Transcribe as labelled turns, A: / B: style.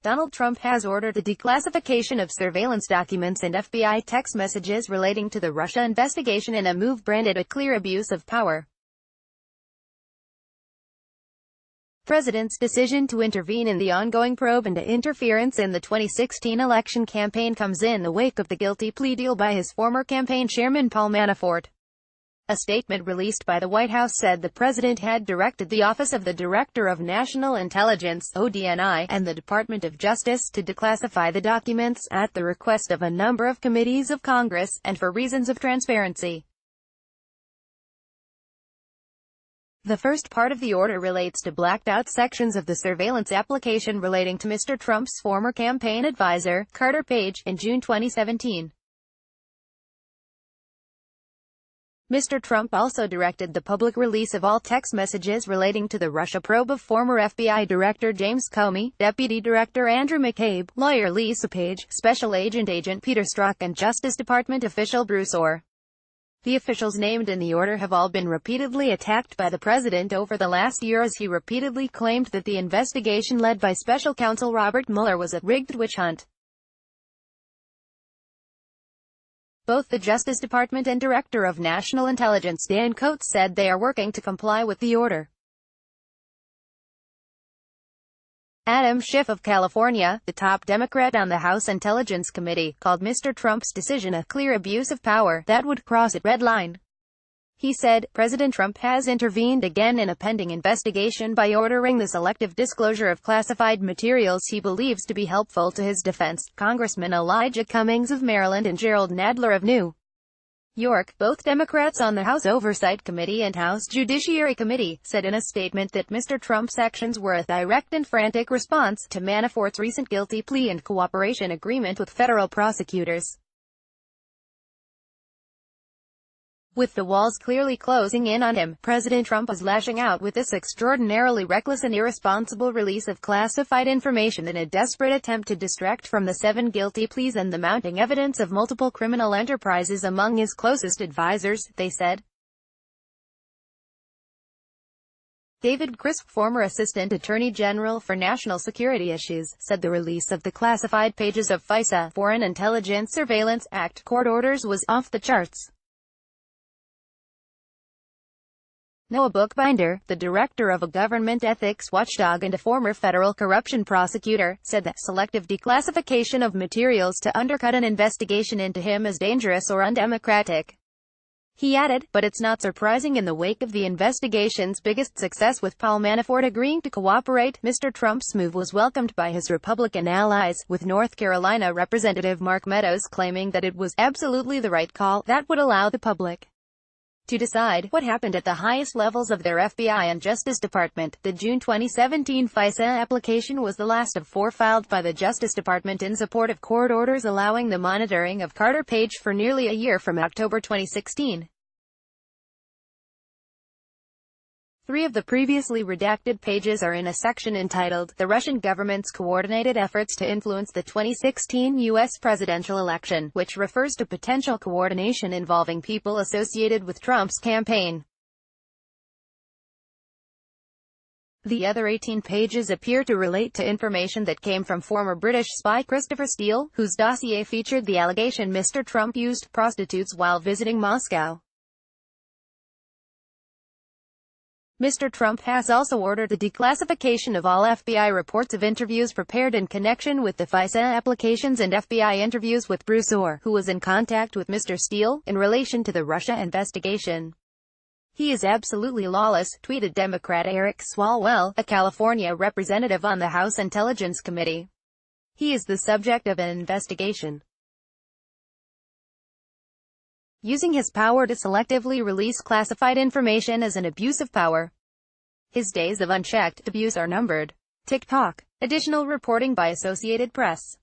A: Donald Trump has ordered the declassification of surveillance documents and FBI text messages relating to the Russia investigation in a move branded a clear abuse of power. The president's decision to intervene in the ongoing probe into interference in the 2016 election campaign comes in the wake of the guilty plea deal by his former campaign chairman Paul Manafort. A statement released by the White House said the president had directed the Office of the Director of National Intelligence (ODNI) and the Department of Justice to declassify the documents, at the request of a number of committees of Congress, and for reasons of transparency. The first part of the order relates to blacked-out sections of the surveillance application relating to Mr. Trump's former campaign advisor, Carter Page, in June 2017. Mr. Trump also directed the public release of all text messages relating to the Russia probe of former FBI Director James Comey, Deputy Director Andrew McCabe, lawyer Lisa Page, Special Agent Peter Strzok, and Justice Department official Bruce Orr. The officials named in the order have all been repeatedly attacked by the president over the last year, as he repeatedly claimed that the investigation led by Special Counsel Robert Mueller was a rigged witch hunt. Both the Justice Department and Director of National Intelligence Dan Coats said they are working to comply with the order. Adam Schiff of California, the top Democrat on the House Intelligence Committee, called Mr. Trump's decision a clear abuse of power that would cross a red line. He said, President Trump has intervened again in a pending investigation by ordering the selective disclosure of classified materials he believes to be helpful to his defense. Congressman Elijah Cummings of Maryland and Gerald Nadler of New York, both Democrats on the House Oversight Committee and House Judiciary Committee, said in a statement that Mr. Trump's actions were a direct and frantic response to Manafort's recent guilty plea and cooperation agreement with federal prosecutors. With the walls clearly closing in on him, President Trump is lashing out with this extraordinarily reckless and irresponsible release of classified information in a desperate attempt to distract from the 7 guilty pleas and the mounting evidence of multiple criminal enterprises among his closest advisors, they said. David Crisp, former Assistant Attorney General for National Security Issues, said the release of the classified pages of FISA, Foreign Intelligence Surveillance Act, court orders was off the charts. Noah Bookbinder, the director of a government ethics watchdog and a former federal corruption prosecutor, said that selective declassification of materials to undercut an investigation into him is dangerous or undemocratic. He added, but it's not surprising in the wake of the investigation's biggest success with Paul Manafort agreeing to cooperate. Mr. Trump's move was welcomed by his Republican allies, with North Carolina Representative Mark Meadows claiming that it was absolutely the right call that would allow the public to decide what happened at the highest levels of their FBI and Justice Department. The June 2017 FISA application was the last of 4 filed by the Justice Department in support of court orders allowing the monitoring of Carter Page for nearly a year from October 2016. 3 of the previously redacted pages are in a section entitled, The Russian Government's Coordinated Efforts to Influence the 2016 U.S. Presidential Election, which refers to potential coordination involving people associated with Trump's campaign. The other 18 pages appear to relate to information that came from former British spy Christopher Steele, whose dossier featured the allegation Mr. Trump used prostitutes while visiting Moscow. Mr. Trump has also ordered the declassification of all FBI reports of interviews prepared in connection with the FISA applications and FBI interviews with Bruce Orr, who was in contact with Mr. Steele, in relation to the Russia investigation. He is absolutely lawless, tweeted Democrat Eric Swalwell, a California representative on the House Intelligence Committee. He is the subject of an investigation. Using his power to selectively release classified information as an abuse of power. His days of unchecked abuse are numbered. TikTok. Additional reporting by Associated Press.